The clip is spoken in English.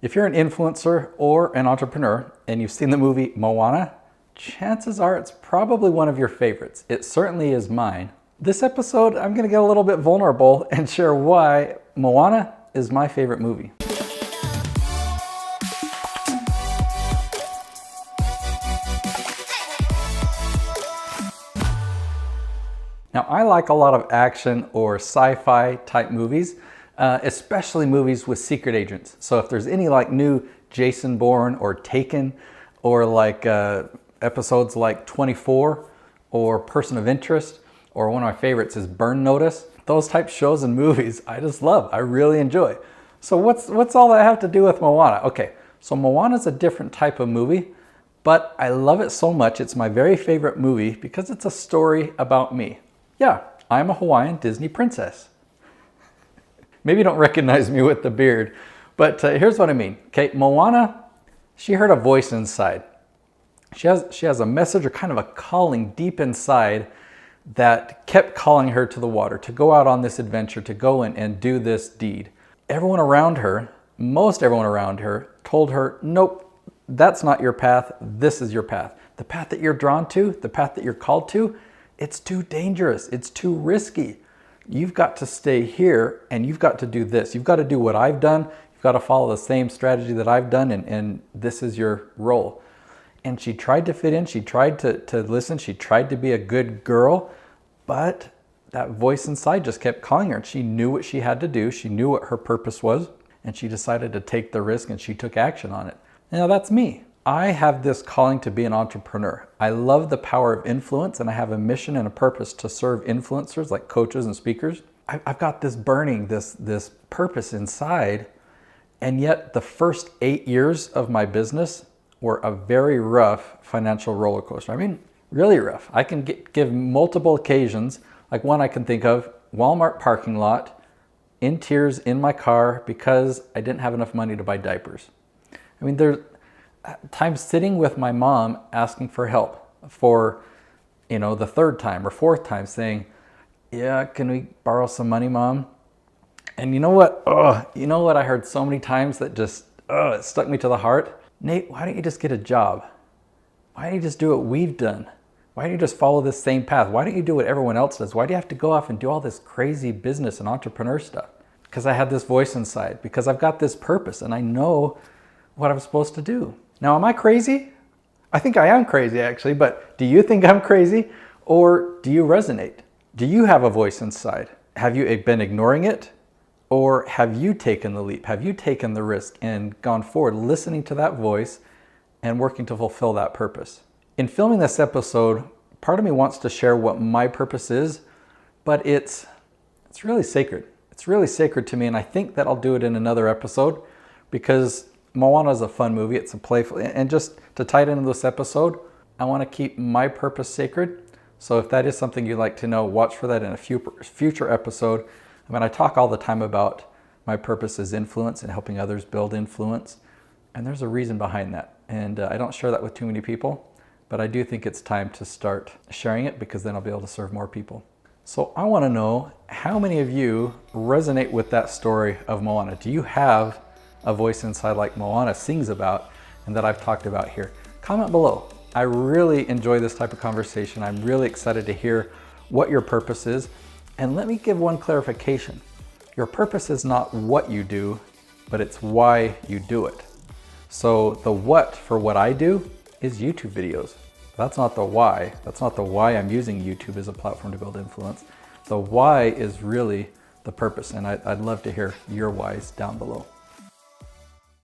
If you're an influencer or an entrepreneur and you've seen the movie Moana, chances are it's probably one of your favorites. It certainly is mine. This episode, I'm gonna get a little bit vulnerable and share why Moana is my favorite movie. Now, I like a lot of action or sci-fi type movies, especially movies with secret agents. So if there's any like new Jason Bourne or Taken, or like episodes like 24 or Person of Interest, or one of my favorites is Burn Notice, those type shows and movies I just love, I really enjoy. So what's all that have to do with Moana? Okay, so Moana is a different type of movie, but I love it so much. It's my very favorite movie because it's a story about me. Yeah, I'm a Hawaiian Disney princess. Maybe you don't recognize me with the beard, but here's what I mean. Okay, Moana, she heard a voice inside. She has a message or kind of a calling deep inside that kept calling her to the water, to go out on this adventure, to go and do this deed. Everyone around her, most everyone around her, told her, nope, that's not your path, this is your path. The path that you're drawn to, the path that you're called to, it's too dangerous, it's too risky. You've got to stay here and you've got to do this. You've got to do what I've done, you've got to follow the same strategy that I've done, and this is your role. And she tried to fit in, she tried to listen, she tried to be a good girl, but that voice inside just kept calling her. And she knew what she had to do, she knew what her purpose was, and she decided to take the risk and she took action on it. Now that's me. I have this calling to be an entrepreneur. I love the power of influence, and I have a mission and a purpose to serve influencers like coaches and speakers. I've got this burning, this purpose inside, and yet the first 8 years of my business were a very rough financial roller coaster. I mean, really rough. I can give multiple occasions, like one I can think of, Walmart parking lot, in tears in my car because I didn't have enough money to buy diapers. I mean, there's times sitting with my mom asking for help for, the third time or fourth time saying, yeah, can we borrow some money, Mom? And you know what? I heard so many times that just, it stuck me to the heart. Nate, why don't you just get a job? Why don't you just do what we've done? Why don't you just follow this same path? Why don't you do what everyone else does? Why do you have to go off and do all this crazy business and entrepreneur stuff? Because I had this voice inside, because I've got this purpose and I know what I'm supposed to do. Now, am I crazy? I think I am crazy actually, but do you think I'm crazy, or do you resonate? Do you have a voice inside? Have you been ignoring it, or have you taken the leap? Have you taken the risk and gone forward, listening to that voice and working to fulfill that purpose? In filming this episode, part of me wants to share what my purpose is, but it's really sacred. It's really sacred to me, and I think that I'll do it in another episode, because Moana is a fun movie. It's a playful, and just to tie it into this episode, I want to keep my purpose sacred. So if that is something you'd like to know, watch for that in a future episode. I mean, I talk all the time about my purpose is influence and helping others build influence. And there's a reason behind that. And I don't share that with too many people, but I do think it's time to start sharing it, because then I'll be able to serve more people. So I want to know, how many of you resonate with that story of Moana? Do you have a voice inside like Moana sings about and that I've talked about here? Comment below. I really enjoy this type of conversation. I'm really excited to hear what your purpose is. And let me give one clarification. Your purpose is not what you do, but it's why you do it. So the what for what I do is YouTube videos. That's not the why. That's not the why I'm using YouTube as a platform to build influence. The why is really the purpose, and I'd love to hear your whys down below.